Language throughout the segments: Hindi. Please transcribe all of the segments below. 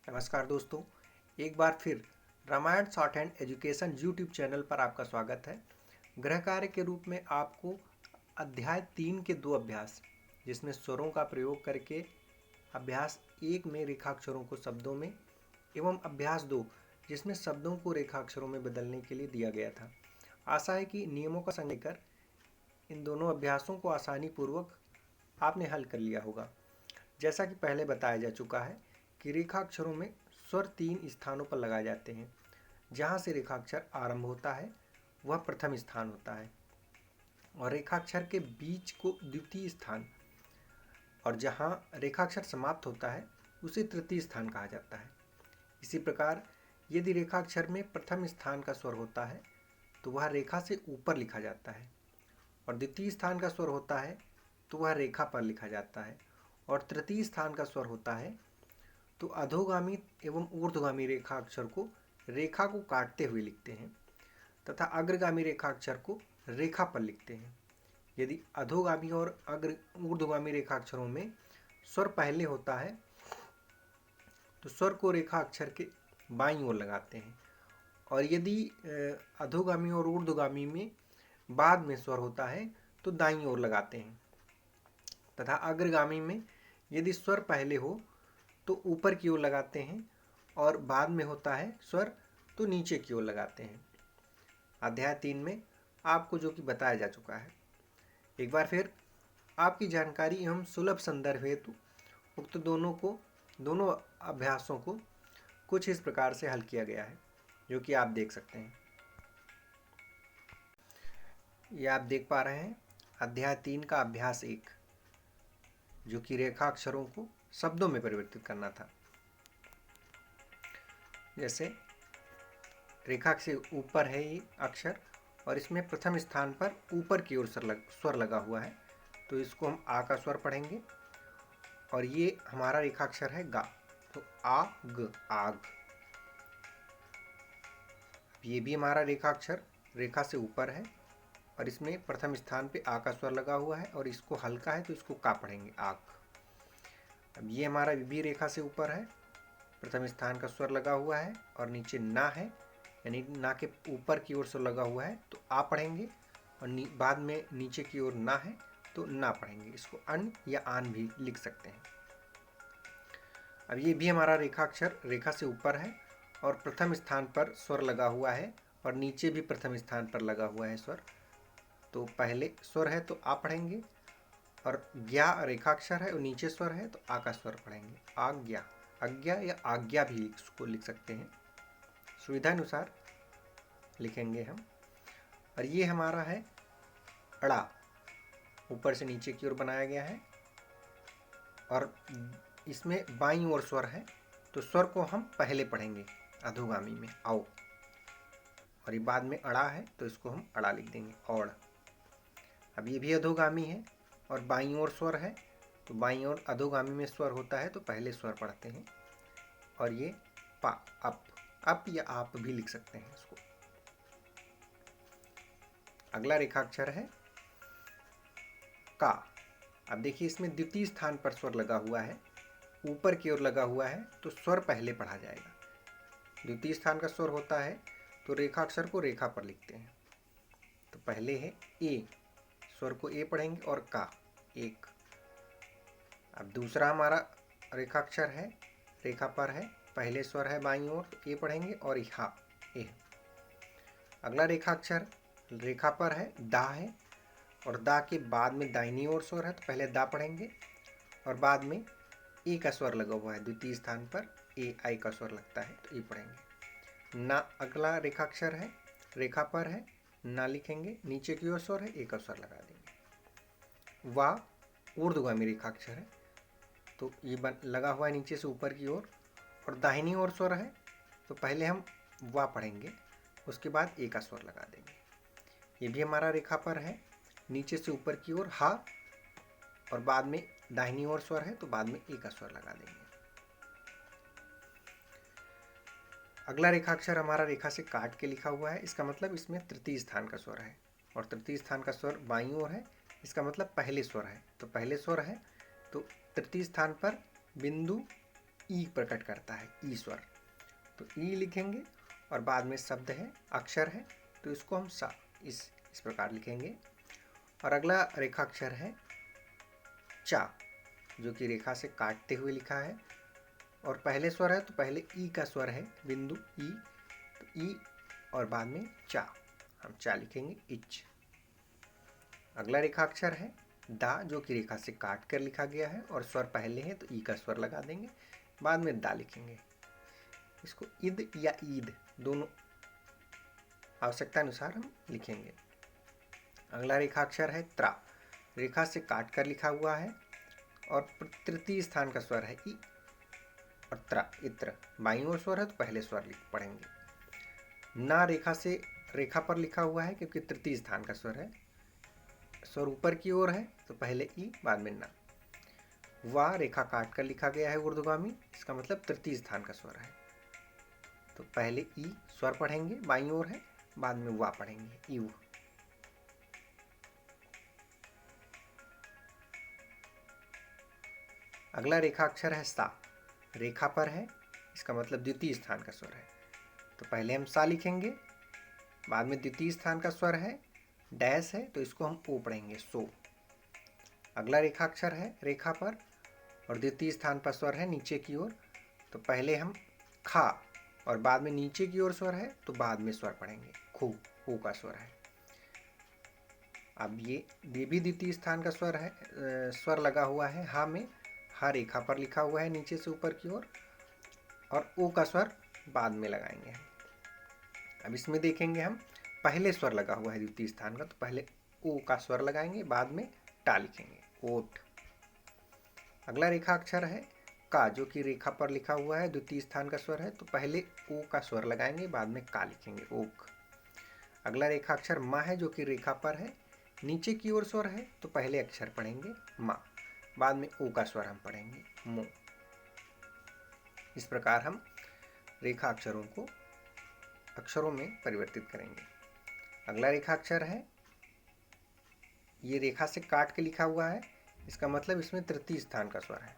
नमस्कार दोस्तों, एक बार फिर Ramayan short hand education YouTube channel पर आपका स्वागत है। गृह कार्य के रूप में आपको अध्याय 3 के 2 अभ्यास, जिसमें स्वरों का प्रयोग करके अभ्यास 1 में रेखाक्षरों को शब्दों में एवं अभ्यास 2 जिसमें शब्दों को रेखाक्षरों में बदलने के लिए दिया गया था। आशा है कि नियमों का संग लेकर इन दोनों अभ्यासों को आसानी पूर्वक आपने हल कर लिया होगा। जैसा कि पहले बताया जा चुका है कि रेखाक्षरों में स्वर 3 स्थानों पर लगाए जाते हैं। जहाँ से रेखाक्षर आरंभ होता है वह प्रथम स्थान होता है और रेखाक्षर के बीच को द्वितीय स्थान, और जहाँ रेखाक्षर समाप्त होता है उसे तृतीय स्थान कहा जाता है। इसी प्रकार यदि रेखाक्षर में प्रथम स्थान का स्वर होता है तो वह रेखा से ऊपर लिखा जाता है, और द्वितीय स्थान का स्वर होता है तो वह रेखा पर लिखा जाता है, और तृतीय स्थान का स्वर होता है तो अधोगामी एवं ऊर्ध्वगामी रेखाक्षर को रेखा को काटते हुए लिखते हैं तथा अग्रगामी रेखाक्षर को रेखा पर लिखते हैं। यदि अधोगामी और ऊर्ध्वगामी रेखाक्षरों में स्वर पहले होता है तो स्वर को रेखा अक्षर के बाईं ओर लगाते हैं, और यदि अधोगामी और ऊर्ध्वगामी में बाद में स्वर होता है तो दाईं ओर लगाते हैं, तथा अग्रगामी में यदि स्वर पहले हो तो ऊपर की ओर लगाते हैं और बाद में होता है स्वर तो नीचे की ओर लगाते हैं। अध्याय 3 में आपको जो कि बताया जा चुका है। एक बार फिर आपकी जानकारी एवं सुलभ संदर्भ हेतु उक्त दोनों अभ्यासों को कुछ इस प्रकार से हल किया गया है, जो कि आप देख सकते हैं। ये आप देख पा रहे हैं अध्याय 3 का अभ्यास 1, जो कि रेखाक्षरों को शब्दों में परिवर्तित करना था। जैसे रेखा से ऊपर है ये अक्षर और इसमें प्रथम स्थान पर ऊपर की ओर स्वर लगा हुआ है, तो इसको हम आ का स्वर पढ़ेंगे, और ये हमारा रेखाक्षर है गा, तो आ ग आग। ये भी हमारा रेखाक्षर रेखा से ऊपर है और इसमें प्रथम स्थान पे आ का स्वर लगा हुआ है, और इसको हल्का है तो इसको का पढ़ेंगे आग। अब ये हमारा भी रेखा से ऊपर है, प्रथम स्थान का स्वर लगा हुआ है और नीचे ना है, यानी ना के ऊपर की ओर स्वर लगा हुआ है तो आ पढ़ेंगे, और बाद में नीचे की ओर ना है तो ना पढ़ेंगे। इसको अन या आन भी लिख सकते हैं। अब ये भी हमारा रेखाक्षर रेखा से ऊपर है और प्रथम स्थान पर स्वर लगा हुआ है और नीचे भी प्रथम स्थान पर लगा हुआ है स्वर, तो पहले स्वर है तो आ पढ़ेंगे, और ज्ञा रेखाक्षर है और नीचे स्वर है तो आ का स्वर पढ़ेंगे आज्ञा। आज्ञा या आज्ञा भी इसको लिख सकते हैं, सुविधानुसार लिखेंगे हम। और ये हमारा है अड़ा, ऊपर से नीचे की ओर बनाया गया है और इसमें बाईं ओर स्वर है, तो स्वर को हम पहले पढ़ेंगे अधोगामी में आओ, और ये बाद में अड़ा है तो इसको हम अड़ा लिख देंगे औड़। अब ये भी अधोगामी है और बाईं ओर स्वर है, तो बाईं ओर अधोगामी में स्वर होता है तो पहले स्वर पढ़ते हैं, और ये पा अप या आप भी लिख सकते हैं इसको। अगला रेखाक्षर है का। अब देखिए इसमें द्वितीय स्थान पर स्वर लगा हुआ है, ऊपर की ओर लगा हुआ है, तो स्वर पहले पढ़ा जाएगा। द्वितीय स्थान का स्वर होता है तो रेखाक्षर को रेखा पर लिखते हैं, तो पहले है ए, स्वर को ए पढ़ेंगे और का एक। अब दूसरा हमारा रेखाक्षर है रेखा पर है, पहले स्वर है बाईं ओर तो ए पढ़ेंगे और हा ए। अगला रेखाक्षर रेखा पर है दा है, और दा के बाद में दाहिनी ओर स्वर है तो पहले दा पढ़ेंगे और बाद में ए का स्वर लगा हुआ है द्वितीय स्थान पर, ए आई का स्वर लगता है तो ए पढ़ेंगे ना। अगला रेखाक्षर है रेखा पर है ना लिखेंगे, नीचे की ओर स्वर है ए का स्वर लगा देंगे। वा ऊर्ध्वगामी रेखाक्षर है तो ये लगा हुआ है नीचे से ऊपर की ओर, और दाहिनी ओर स्वर है तो पहले हम वा पढ़ेंगे, उसके बाद ए का स्वर लगा देंगे। ये भी हमारा रेखा पर है, नीचे से ऊपर की ओर हा, और बाद में दाहिनी ओर स्वर है तो बाद में ए का स्वर लगा देंगे। अगला रेखाक्षर हमारा रेखा से काट के लिखा हुआ है, इसका मतलब इसमें तृतीय स्थान का स्वर है, और तृतीय स्थान का स्वर बाईं ओर है, इसका मतलब पहले स्वर है, तो पहले स्वर है तो तृतीय स्थान पर बिंदु ई प्रकट करता है, ई स्वर। तो ई लिखेंगे और बाद में शब्द है, अक्षर है, तो इसको हम सा इस प्रकार लिखेंगे। और अगला रेखाक्षर है चा, जो कि रेखा से काटते हुए लिखा है और पहले स्वर है तो पहले ई का स्वर है, बिंदु ई, तो ई और बाद में चा, हम चा लिखेंगे, इच। अगला रेखाक्षर है दा, जो कि रेखा से काट कर लिखा गया है और स्वर पहले है तो ई का स्वर लगा देंगे, बाद में दा लिखेंगे। इसको इद या ईद दोनों आवश्यकता अनुसार हम लिखेंगे। अगला रेखाक्षर है त्रा, रेखा से काट कर लिखा हुआ है और तृतीय स्थान का स्वर है ई और त्रा, इत्र। बाईं ओर स्वर है तो पहले स्वर पढ़ेंगे। ना रेखा पर लिखा हुआ है क्योंकि तृतीय स्थान का स्वर है, स्वर ऊपर की ओर है तो पहले ई बाद में ना। वा रेखा काट कर लिखा गया है ऊर्ध्वगामी, इसका मतलब तृतीय स्थान का स्वर है, तो पहले ई स्वर पढ़ेंगे, बाईं ओर है, बाद में वा पढ़ेंगे, यू। अगला रेखाक्षर है सा, रेखा पर है, इसका मतलब द्वितीय स्थान का स्वर है, तो पहले हम सा लिखेंगे, बाद में द्वितीय स्थान का स्वर है, डैश है तो इसको हम ओ पढ़ेंगे, सो। अगला रेखाक्षर है रेखा पर और द्वितीय स्थान पर स्वर है नीचे की ओर, तो पहले हम खा और बाद में नीचे की ओर स्वर है तो बाद में स्वर पढ़ेंगे, खू, ओ का स्वर है। अब ये भी द्वितीय स्थान का स्वर है, स्वर लगा हुआ है हा में, हा रेखा पर लिखा हुआ है नीचे से ऊपर की ओर और ओ का स्वर बाद में लगाएंगे हम। अब इसमें देखेंगे हम पहले स्वर लगा हुआ है द्वितीय स्थान का, तो पहले ओ का स्वर लगाएंगे, बाद में टा लिखेंगे, ओट। अगला रेखाक्षर है का, जो कि रेखा पर लिखा हुआ है, द्वितीय स्थान का स्वर है, तो पहले ओ का स्वर लगाएंगे, बाद में का लिखेंगे, ओक। अगला रेखाक्षर मा है, जो कि रेखा पर है, नीचे की ओर स्वर है, तो पहले अक्षर पढ़ेंगे मा, बाद में ओ का स्वर हम पढ़ेंगे, मो। इस प्रकार हम रेखा अक्षरों को अक्षरों में परिवर्तित करेंगे। अगला रेखाक्षर है, ये रेखा से काट के लिखा हुआ है, इसका मतलब इसमें तृतीय स्थान का स्वर है,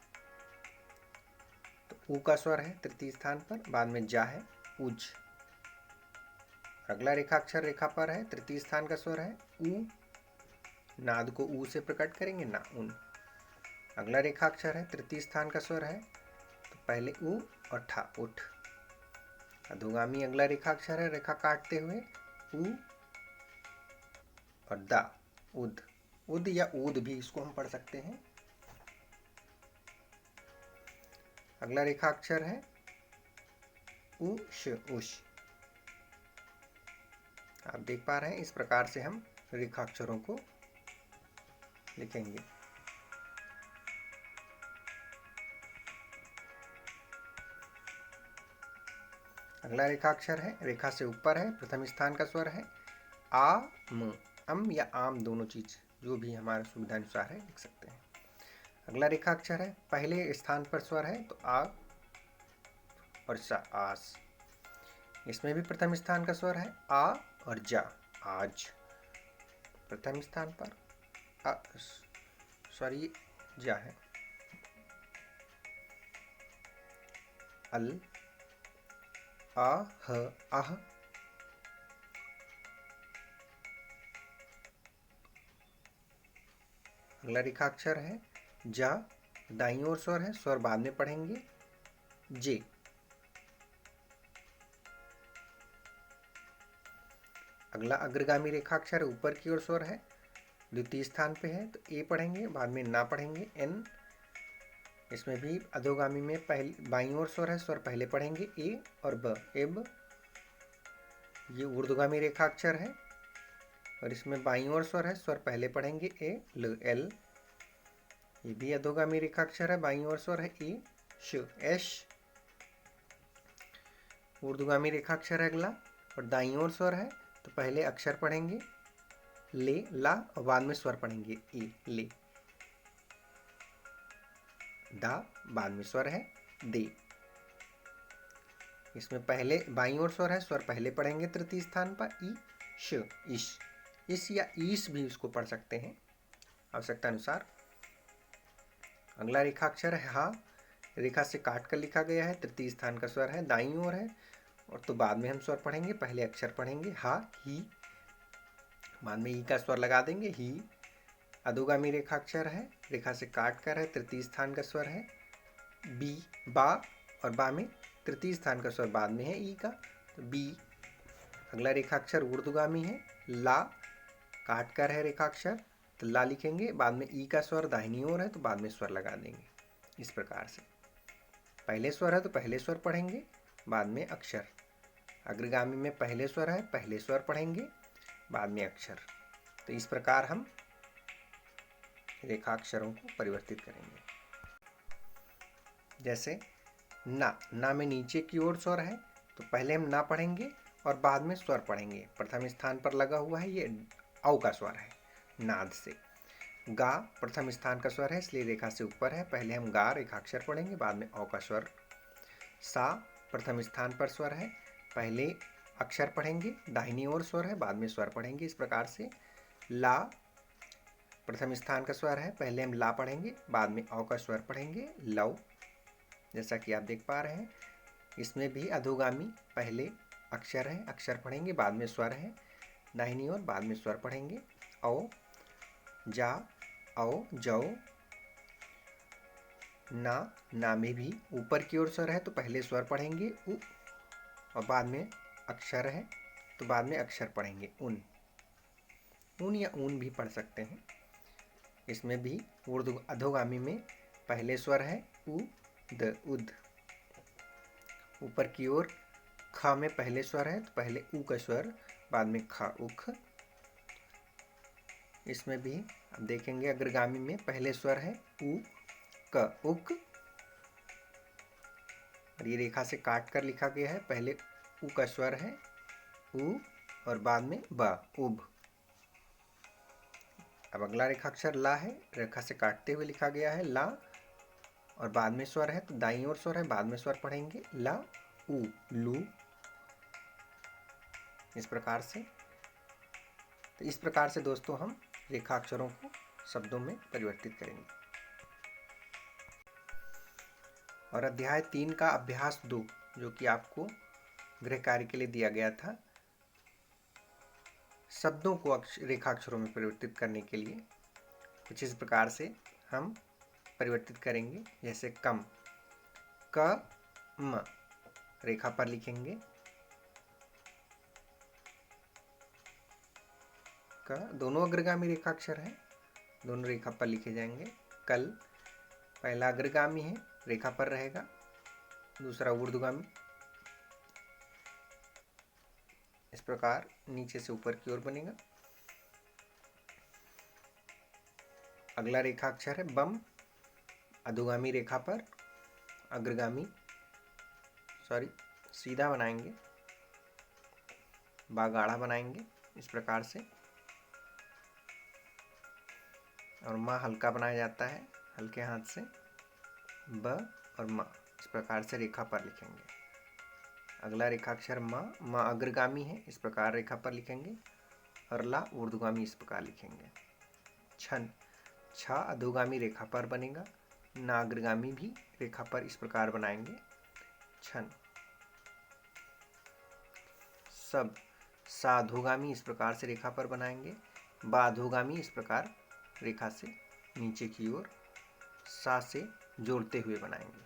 तो ऊ का स्वर है तृतीय स्थान पर, बाद में जा है, उज। अगला रेखाक्षर रेखा पर है, तृतीय स्थान का स्वर है ऊ, नाद को ऊ से प्रकट करेंगे, ना, उन। अगला रेखाक्षर है तृतीय स्थान का स्वर है, तो पहले ऊ और ठा, उठ। अधोगामी अगला रेखाक्षर है रेखा काटते हुए, ऊ और दा, उद, उद या ऊद भी इसको हम पढ़ सकते हैं। अगला रेखाक्षर है उश, उश। आप देख पा रहे हैं, इस प्रकार से हम रेखाक्षरों को लिखेंगे। अगला रेखाक्षर है रेखा से ऊपर है, प्रथम स्थान का स्वर है आ, म, अम या आम, दोनों चीज जो भी हमारे सुविधा अनुसार है लिख सकते हैं। अगला रेखाक्षर है पहले स्थान पर स्वर है, तो आ और सा, आस। इसमें भी प्रथम स्थान का स्वर है आ और जा, आज। प्रथम स्थान पर सॉरी जा है, अल, आ, ह, आह। अगला रेखाक्षर है जा, दाईं ओर स्वर है, स्वर बाद में पढ़ेंगे, जे। अगला अग्रगामी रेखाक्षर ऊपर की ओर स्वर है, द्वितीय स्थान पे है, तो ए पढ़ेंगे, बाद में ना पढ़ेंगे, एन। इसमें भी अधोगामी में पहले बाईं ओर स्वर है, स्वर पहले पढ़ेंगे ए और ब, एब। ये ऊर्ध्वगामी रेखाक्षर है और इसमें बाईं ओर स्वर है, स्वर पहले पढ़ेंगे ए, ल, एल। ये भी अधोगामी रेखाक्षर है, बाईं ओर स्वर है ए, श, एश। ऊर्ध्वगामी रेखाक्षर है अगला और दाईं ओर स्वर है, तो पहले अक्षर पढ़ेंगे ले, ला और बाद में स्वर पढ़ेंगे ए, ले। दा, बाद में स्वर है दे। इसमें पहले बाईं ओर स्वर है, स्वर पहले पढ़ेंगे तृतीय स्थान पर ई, श, इश। इस या ईश भी इसको पढ़ सकते हैं आवश्यकता अनुसार। अगला रेखाक्षर है हा, रेखा से काट कर लिखा गया है, तृतीय स्थान का स्वर है, दाईं ओर है। और तो बाद में हम स्वर पढ़ेंगे, पहले अक्षर पढ़ेंगे हा, ही, बाद में ई का स्वर लगा देंगे, ही। अधोगामी रेखाक्षर है, रेखा से काट कर है, तृतीय स्थान का स्वर है, बी, बा, और बा में तृतीय स्थान का स्वर बाद में है ई का, तो बी। अगला रेखाक्षर ऊर्ध्वगामी है, ला, काट कर है रेखाक्षर, तो ला लिखेंगे, बाद में ई का स्वर दाहिनी ओर है तो बाद में स्वर लगा देंगे। इस प्रकार से पहले स्वर है तो पहले स्वर पढ़ेंगे, बाद में अक्षर। अग्रगामी में पहले स्वर है, पहले स्वर पढ़ेंगे, बाद में अक्षर। तो इस प्रकार हम रेखाक्षरों को परिवर्तित करेंगे। जैसे ना, ना में नीचे की ओर स्वर है तो पहले हम ना पढ़ेंगे और बाद में स्वर पढ़ेंगे। प्रथम स्थान पर लगा हुआ है, ये औ का स्वर है नाद से। गा प्रथम स्थान का स्वर है इसलिए रेखा से ऊपर है, पहले हम गा रेखाक्षर पढ़ेंगे, बाद में औ का स्वर। सा प्रथम स्थान पर स्वर है, पहले अक्षर पढ़ेंगे, दाहिनी ओर स्वर है, बाद में स्वर पढ़ेंगे। इस प्रकार से ला प्रथम स्थान का स्वर है, पहले हम ला पढ़ेंगे, बाद में औ का स्वर पढ़ेंगे, लव। जैसा कि आप देख पा रहे हैं, इसमें भी अधोगामी पहले अक्षर है, अक्षर पढ़ेंगे, बाद में स्वर है, दाहिनी ओर, बाद में स्वर पढ़ेंगे। औ, जा, औ, जौ। ना, ना में भी ऊपर की ओर स्वर है तो पहले स्वर पढ़ेंगे उ, और बाद में अक्षर है तो बाद में अक्षर पढ़ेंगे उन। ऊन या ऊन भी पढ़ सकते हैं। इसमें भी ऊर्ध्व अधोगामी में पहले स्वर है उ, द, उद। ऊपर की ओर ख में पहले स्वर है तो पहले उ का स्वर, बाद में ख, उख। इसमें भी अब देखेंगे अग्रगामी में पहले स्वर है उ, क, उक। और ये रेखा से काट कर लिखा गया है, पहले उ का स्वर है उ और बाद में ब, उब। अब अगला रेखाक्षर ला है, रेखा से काटते हुए लिखा गया है ला और बाद में स्वर है तो दाईं ओर स्वर है, बाद में स्वर पढ़ेंगे ला, उ, लू। इस प्रकार से, तो इस प्रकार से दोस्तों हम रेखाक्षरों को शब्दों में परिवर्तित करेंगे। और अध्याय 3 का अभ्यास 2 जो कि आपको गृह कार्य के लिए दिया गया था, शब्दों को रेखाक्षरों में परिवर्तित करने के लिए कुछ इस प्रकार से हम परिवर्तित करेंगे। जैसे कम, क, म, रेखा पर लिखेंगे, क दोनों अग्रगामी रेखाक्षर हैं, दोनों रेखा पर लिखे जाएंगे। कल पहला अग्रगामी है, रेखा पर रहेगा, दूसरा ऊर्ध्वगामी। इस प्रकार नीचे से ऊपर की ओर बनेगा। अगला रेखाक्षर है बम, अधोगामी रेखा पर, अग्रगामी सीधा बनाएंगे, बा गाढ़ा बनाएंगे इस प्रकार से। और माँ हल्का बनाया जाता है हल्के हाथ से, ब और माँ इस प्रकार से रेखा पर लिखेंगे। अगला रेखाक्षर माँ अग्रगामी है, इस प्रकार रेखा पर लिखेंगे, और ला ऊर्ध्वगामी इस प्रकार लिखेंगे। छन, छ अधोगामी रेखा पर बनेगा, ना अग्रगामी भी रेखा पर इस प्रकार बनाएंगे, छन। सब, सा अधोगामी इस प्रकार से रेखा पर बनाएंगे, बा अधोगामी इस प्रकार रेखा से नीचे की ओर सा से जोड़ते हुए बनाएंगे।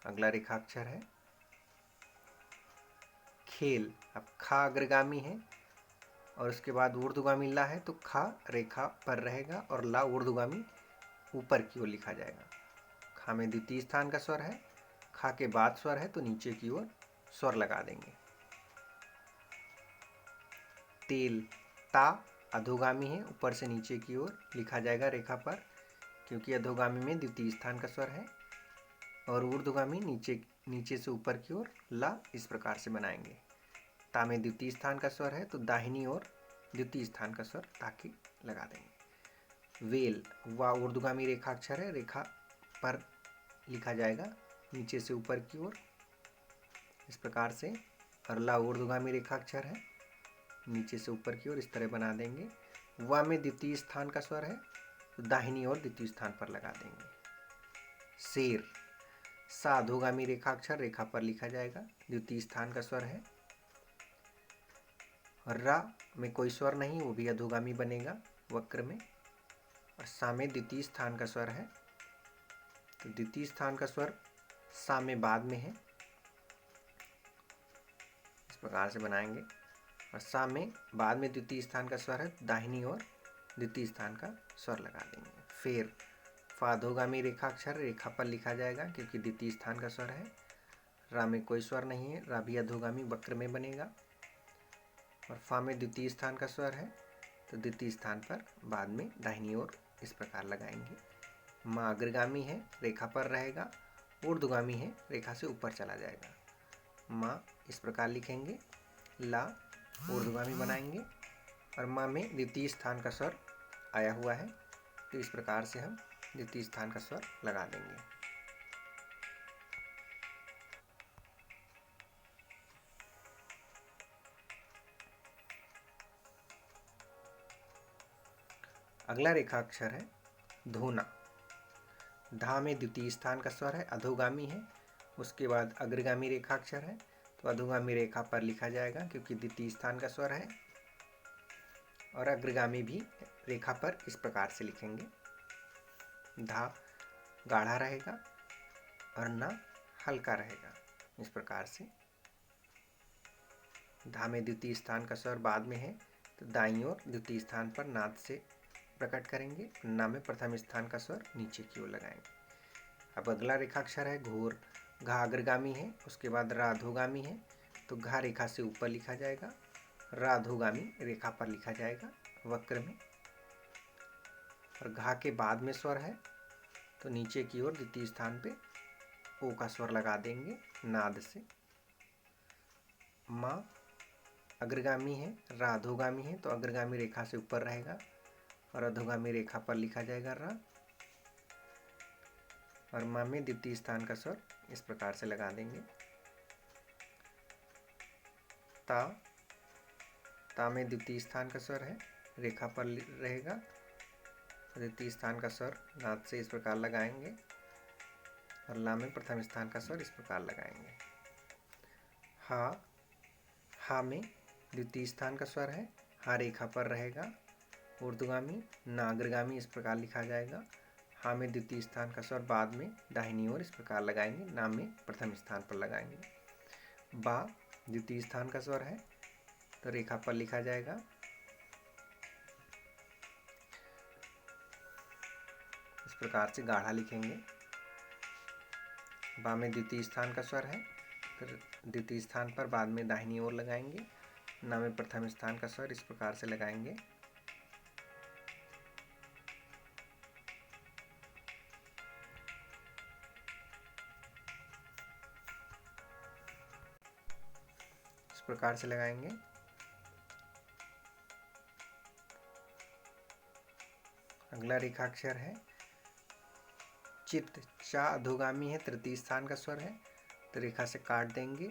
अगला रेखाक्षर है खेल। अब खा अग्रगामी है और उसके बाद ऊर्ध्वगामी ला है तो खा रेखा पर रहेगा और ला ऊर्ध्वगामी ऊपर की ओर लिखा जाएगा। खा में द्वितीय स्थान का स्वर है, खा के बाद स्वर है तो नीचे की ओर स्वर लगा देंगे। तेल, ता अधोगामी है, ऊपर से नीचे की ओर लिखा जाएगा रेखा पर, क्योंकि अधोगामी में द्वितीय स्थान का स्वर है, और ऊर्ध्वगामी नीचे से ऊपर की ओर ला इस प्रकार से बनाएंगे। ता में द्वितीय स्थान का स्वर है तो दाहिनी ओर द्वितीय स्थान का स्वर ताकि लगा देंगे। वेल, वा ऊर्ध्वगामी रेखाक्षर है, रेखा पर लिखा जाएगा नीचे से ऊपर की ओर इस प्रकार से, और ला ऊर्ध्वगामी रेखाक्षर है, नीचे से ऊपर की ओर इस तरह बना देंगे। वा में द्वितीय स्थान का स्वर है तो दाहिनी ओर द्वितीय स्थान पर लगा देंगे। शेर, सा अधोगामी रेखाक्षर रेखा पर लिखा जाएगा, द्वितीय स्थान का स्वर है। रा में कोई स्वर नहीं, वो भी अधोगामी बनेगा वक्र में। और सा में द्वितीय स्थान का स्वर है, तो द्वितीय स्थान का स्वर सा में बाद में है, इस प्रकार से बनाएंगे। और सा में बाद में द्वितीय स्थान का स्वर है, दाहिनी ओर द्वितीय स्थान का स्वर लगा देंगे। फिर फा अधोगामी रेखाक्षर रेखा पर लिखा जाएगा क्योंकि द्वितीय स्थान का स्वर है। रा में कोई स्वर नहीं है, रा भी अधोगामी वक्र में बनेगा। और फा में द्वितीय स्थान का स्वर है, तो द्वितीय स्थान पर बाद में दाहिनी ओर इस प्रकार लगाएंगे। मा अग्रगामी है, रेखा पर रहेगा, ऊर्ध्वगामी है, रेखा से ऊपर चला जाएगा। मा इस प्रकार लिखेंगे, ला ऊर्ध्वगामी बनाएंगे। और मा में द्वितीय स्थान का स्वर आया हुआ है, तो इस प्रकार से हम द्वितीय स्थान का स्वर लगा देंगे। अगला रेखाक्षर है धोना। धा में द्वितीय स्थान का स्वर है, अधोगामी है। उसके बाद अग्रगामी रेखाक्षर है, तो अधोगामी रेखा पर लिखा जाएगा क्योंकि द्वितीय स्थान का स्वर है। और अग्रगामी भी रेखा पर इस प्रकार से लिखेंगे। धा गाढ़ा रहेगा और ना हल्का रहेगा, इस प्रकार से। धा में द्वितीय स्थान का स्वर बाद में है, तो दाईं ओर द्वितीय स्थान पर नाद से प्रकट करेंगे। ना में प्रथम स्थान का स्वर नीचे की ओर लगाएंगे। अब अगला रेखाक्षर है घोर। घा अग्रगामी है, उसके बाद रा अधोगामी है, तो घा रेखा से ऊपर लिखा जाएगा, रा अधोगामी रेखा पर लिखा जाएगा वक्र में। और घा के बाद में स्वर है, तो नीचे की ओर द्वितीय स्थान पे ओ का स्वर लगा देंगे नाद से। मा अग्रगामी है, रा अधोगामी है, तो अग्रगामी रेखा से ऊपर रहेगा और अधोगामी रेखा पर लिखा जाएगा रा। और मा में द्वितीय स्थान का स्वर इस प्रकार से लगा देंगे। ता, ता में द्वितीय स्थान का स्वर है, रेखा पर रहेगा, द्वितीय स्थान का स्वर नाद से इस प्रकार लगाएंगे। और ला में प्रथम स्थान का स्वर इस प्रकार लगाएंगे। हा, हा में द्वितीय स्थान का स्वर है, हा रेखा पर रहेगा, ऊर्ध्वगामी, ना अग्रगामी इस प्रकार लिखा जाएगा। हा में द्वितीय स्थान का स्वर बाद में दाहिनी ओर इस प्रकार लगाएंगे, ना में प्रथम स्थान पर लगाएंगे। बा द्वितीय स्थान का स्वर है, तो रेखा पर लिखा जाएगा। इस प्रकार से गाढ़ा लिखेंगे। बा में द्वितीय स्थान का स्वर है, तो द्वितीय स्थान पर बाद में दाहिनी ओर लगाएंगे। ना में प्रथम स्थान का स्वर इस प्रकार से लगाएंगे। इस प्रकार से लगाएंगे। अगला रेखाक्षर है चित। चा अधोगामी है, तृतीय स्थान का स्वर है, तो रेखा से काट देंगे।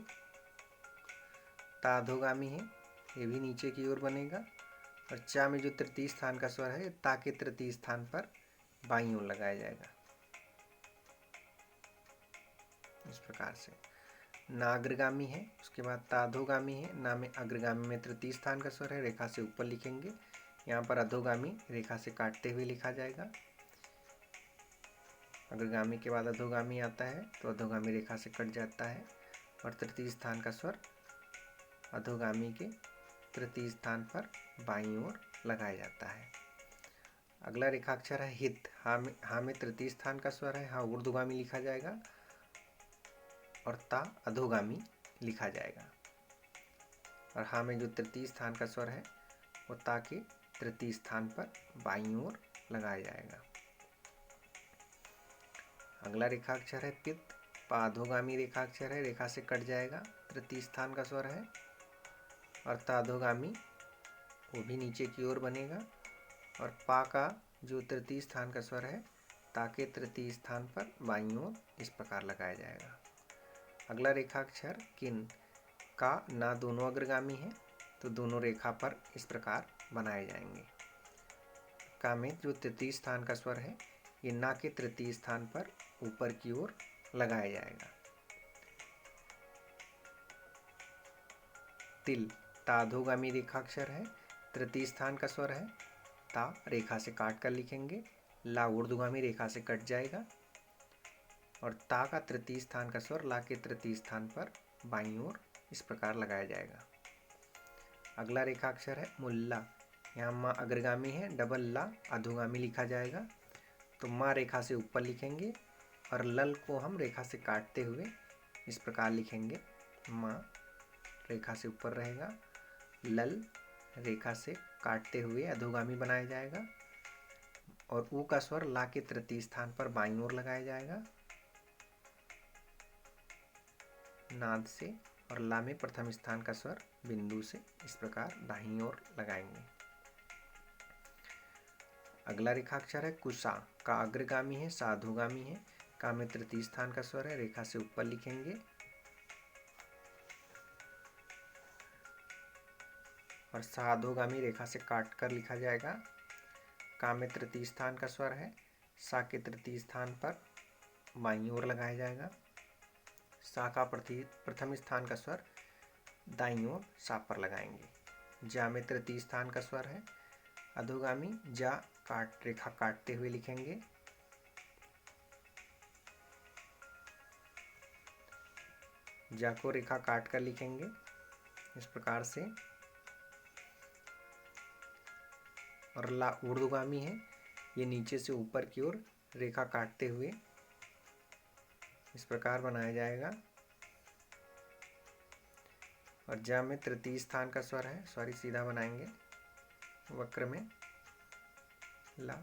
ता अधोगामी है, ये भी नीचे की ओर बनेगा। और चा में जो तृतीय स्थान का स्वर है, ता के तृतीय स्थान पर बाईं ओर लगाया जाएगा, इस प्रकार से। ना अग्रगामी है, उसके बाद ता अधोगामी है, ना में अग्रगामी में तृतीय स्थान का स्वर है, रेखा से ऊपर लिखेंगे। यहाँ पर अधोगामी रेखा से काटते हुए लिखा जाएगा। अग्रगामी के बाद अधोगामी आता है, तो अधोगामी रेखा से कट जाता है और तृतीय स्थान का स्वर अधोगामी के तृतीय स्थान पर बाईं ओर लगाया जाता है। अगला रेखाक्षर है हित। हा में तृतीय स्थान का स्वर है, हा ऊर्ध्वगामी लिखा जाएगा और ता अधोगामी लिखा जाएगा। और हा में जो तृतीय स्थान का स्वर है, वो ता के तृतीय स्थान पर बाईं ओर लगाया जाएगा। अगला रेखाक्षर है पित। पा अधोगामी रेखाक्षर है, रेखा से कट जाएगा, तृतीय स्थान का स्वर है। और ता अधोगामी, वो भी नीचे की ओर बनेगा। और पा का जो तृतीय स्थान का स्वर है, ता के तृतीय स्थान पर बाईं ओर इस प्रकार लगाया जाएगा। अगला रेखाक्षर किन। का ना दोनों अग्रगामी है, तो दोनों रेखा पर इस प्रकार बनाए जाएंगे। का में जो तृतीय स्थान का स्वर है ये ना के तृतीय स्थान पर ऊपर की ओर लगाया जाएगा। तिल ता अधोगामी रेखाक्षर है, तृतीय स्थान का स्वर है। ता रेखा से काट कर लिखेंगे, ला ऊर्ध्वगामी रेखा से कट जाएगा और ता का तृतीय स्थान का स्वर ला के तृतीय स्थान पर बाईं ओर इस प्रकार लगाया जाएगा। अगला रेखाक्षर है मुल्ला। यहाँ माँ अग्रगामी है, डबल ला अधोगामी लिखा जाएगा। तो माँ रेखा से ऊपर लिखेंगे और लल को हम रेखा से काटते हुए इस प्रकार लिखेंगे। माँ रेखा से ऊपर रहेगा, लल रेखा से काटते हुए अधोगामी बनाया जाएगा और ऊ का स्वर ला के तृतीय स्थान पर बाईं ओर लगाया जाएगा नाद से, और ला में प्रथम स्थान का स्वर बिंदु से इस प्रकार दाहिनी ओर लगाएंगे। अगला रेखाक्षर है कुसा। का अग्रगामी है, सा अधोगामी है। का में तृतीय स्थान का स्वर है, रेखा से ऊपर लिखेंगे और सा अधोगामी रेखा से काट कर लिखा जाएगा। का में तृतीय स्थान का स्वर है, सा के तृतीय स्थान पर बाईं ओर लगाया जाएगा। सा का प्रथम स्थान का स्वर दाईं ओर सा पर लगाएंगे। जा में तृतीय स्थान का स्वर है, अधोगामी जा रेखा काटते हुए लिखेंगे। जा को रेखा काट कर लिखेंगे इस प्रकार से। और ला ऊर्ध्वगामी है, ये नीचे से ऊपर की ओर रेखा काटते हुए इस प्रकार बनाया जाएगा। और जा में तृतीय स्थान का स्वर है, सॉरी सीधा बनाएंगे वक्र में ला,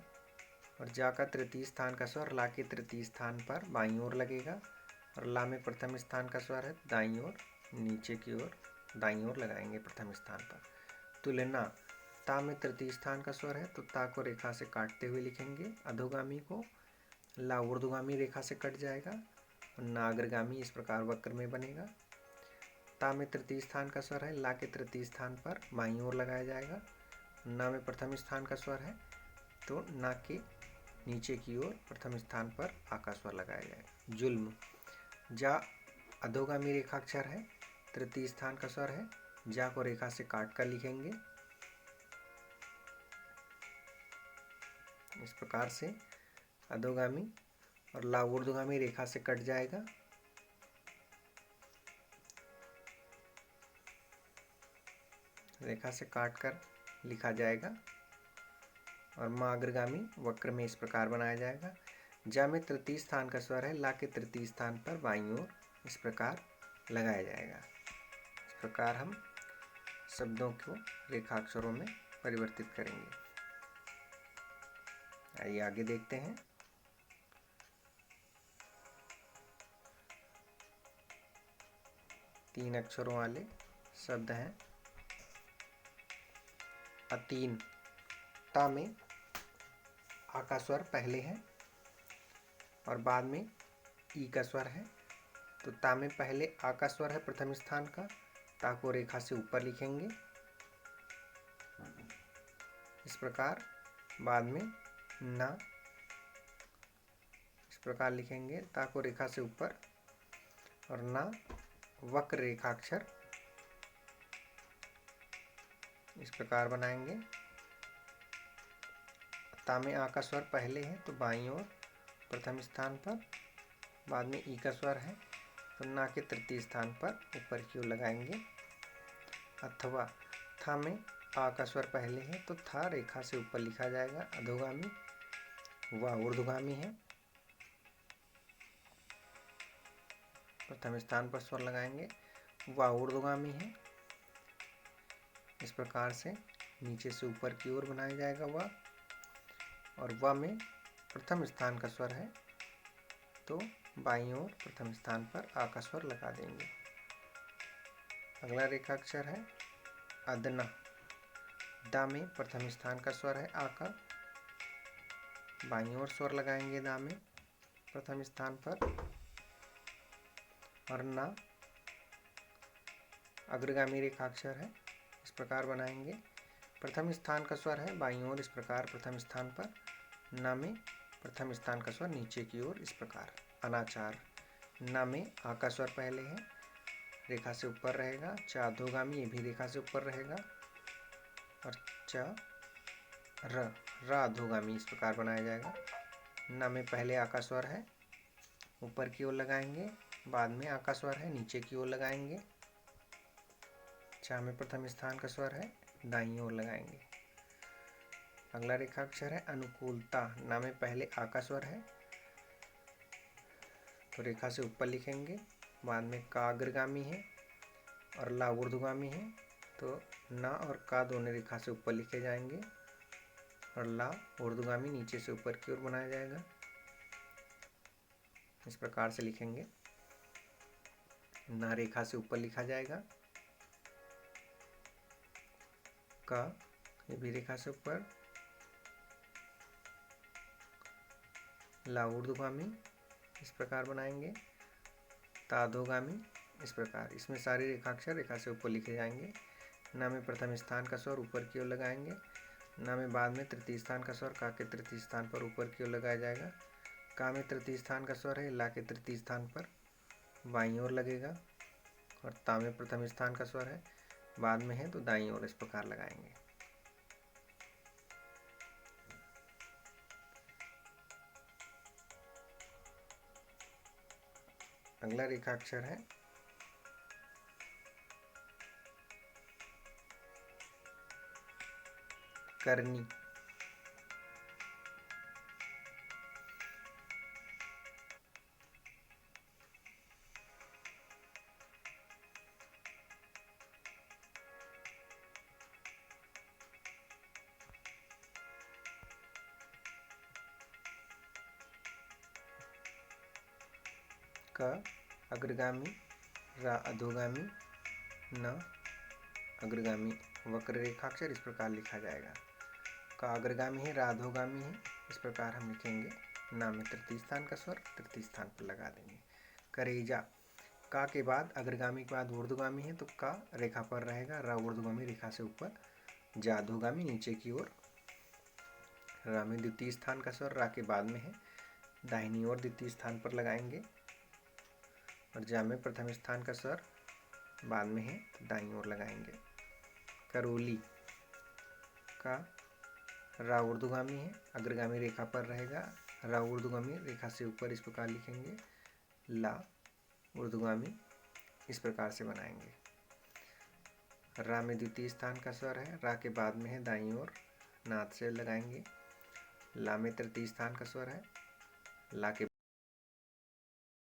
और जा का तृतीय स्थान का स्वर ला के तृतीय स्थान पर बाईं ओर लगेगा और ला में प्रथम स्थान का स्वर है दाईं ओर, नीचे की ओर दाईं ओर लगाएंगे प्रथम स्थान पर। तुलना ता में तृतीय स्थान का स्वर है तो ता को रेखा से काटते हुए लिखेंगे अधोगामी को, ला ऊर्ध्वगामी रेखा से कट जाएगा और ना अग्रगामी इस प्रकार वक्र में बनेगा। ता में तृतीय स्थान का स्वर है, ला के तृतीय स्थान पर बाईं ओर लगाया जाएगा। ना में प्रथम स्थान का स्वर है तो ना के नीचे की ओर प्रथम स्थान पर आ का स्वर लगाया जाएगा। जुल्म जा अधोगामी रेखाक्षर है, तृतीय स्थान का स्वर है। जा को रेखा से काट कर लिखेंगे इस प्रकार से अधोगामी, और ला ऊर्ध्वगामी रेखा से कट जाएगा। रेखा से काट कर लिखा जाएगा और माँ अग्रगामी वक्र में इस प्रकार बनाया जाएगा। जा में तृतीय स्थान का स्वर है, ला के तृतीय स्थान पर बाईं ओर इस प्रकार लगाया जाएगा। इस प्रकार हम शब्दों को रेखाक्षरों में परिवर्तित करेंगे। आइए आगे देखते हैं। तीन अक्षरों वाले शब्द हैं। अतीन ता में आ का स्वर पहले है और बाद में ई का स्वर है। तो ता में पहले आ का स्वर है प्रथम स्थान का, ता को रेखा से ऊपर लिखेंगे इस प्रकार। बाद में ना इस प्रकार लिखेंगे, ता को रेखा से ऊपर और ना वक्र रेखाक्षर इस प्रकार बनाएंगे। ता में आ का स्वर पहले है तो बाईं ओर प्रथम स्थान पर, बाद में ई का स्वर है तो ना के तृतीय स्थान पर ऊपर की ओर लगाएंगे। अथवा था में आ का स्वर पहले है तो था रेखा से ऊपर लिखा जाएगा अधोगामी, वा ऊर्ध्वगामी है, प्रथम स्थान पर स्वर लगाएंगे। वा ऊर्ध्वगामी है, इस प्रकार से नीचे से ऊपर की ओर बनाया जाएगा वा, और वा में प्रथम स्थान का स्वर है तो बाईं ओर प्रथम स्थान पर आ का स्वर लगा देंगे। अगला रेखाक्षर है अदना। दा में प्रथम स्थान का स्वर है आ का, बाईं ओर स्वर लगाएंगे दा में प्रथम स्थान पर, और ना अग्रगामी रेखाक्षर है इस प्रकार बनाएंगे। प्रथम स्थान का स्वर है बाईं ओर इस प्रकार प्रथम स्थान पर। न में प्रथम स्थान का स्वर नीचे की ओर इस प्रकार। अनाचार। न में आ का स्वर पहले है, रेखा से ऊपर रहेगा। च अधोगामी, ये भी रेखा से ऊपर रहेगा। और च र अधोगामी इस प्रकार बनाया जाएगा। न में पहले आ का स्वर है, ऊपर की ओर लगाएंगे। बाद में आ का स्वर है, नीचे की ओर लगाएंगे। च में प्रथम स्थान का स्वर है, दाईं ओर लगाएंगे। अगला रेखाक्षर है अनुकूलता। न में पहले आ का स्वर है, तो रेखा से ऊपर लिखेंगे। बाद में का अग्रगामी है और ला ऊर्ध्वगामी है, तो न और का दोनों रेखा से ऊपर लिखे जाएंगे और ला ऊर्ध्वगामी नीचे से ऊपर की ओर बनाया जाएगा। इस प्रकार से लिखेंगे। न रेखा से ऊपर लिखा जाएगा। का, ये भी रेखा से ऊपर। ला ऊर्ध्वगामी इस प्रकार बनाएंगे। ता अधोगामी इस प्रकार। इसमें सारे रेखाक्षर रेखा से ऊपर लिखे जाएंगे। न में प्रथम स्थान का स्वर ऊपर की ओर लगाएंगे। न में बाद में तृतीय स्थान का स्वर का के तृतीय स्थान पर ऊपर की ओर लगाया जाएगा। का में तृतीय स्थान का स्वर है, ला के तृतीय स्थान पर बाईं ओर लगेगा। और ता में प्रथम स्थान का स्वर है, बाद में है तो दाईं ओर इस प्रकार लगाएंगे। अगला रेखाक्षर है करनी। क अग्रगामी, रा अधोगामी, न अग्रगामी। वक्र रेखाक्षर इस प्रकार लिखा जाएगा। का अग्रगामी है, रा अधोगामी है, इस प्रकार हम लिखेंगे। न में तृतीय स्थान का स्वर तृतीय स्थान पर लगा देंगे। करेजा। का के बाद अग्रगामी के बाद ऊर्ध्वगामी है, तो का रेखा पर रहेगा। रा ऊर्ध्वगामी रेखा से ऊपर। जा अधोगामी नीचे की ओर। रा में द्वितीय स्थान का स्वर रा के बाद में है, दाहिनी ओर द्वितीय स्थान पर लगाएंगे। और जा में प्रथम स्थान का स्वर बाद में है, तो दाईं ओर लगाएंगे। करोली। का रा ऊर्ध्वगामी है, अग्रगामी रेखा पर रहेगा। रा ऊर्ध्वगामी रेखा से ऊपर इस प्रकार लिखेंगे। ला ऊर्ध्वगामी इस प्रकार से बनाएंगे। रा में द्वितीय स्थान का स्वर है, रा के बाद में है, दाईं ओर नाद से लगाएंगे। ला में तृतीय स्थान का स्वर है, ला के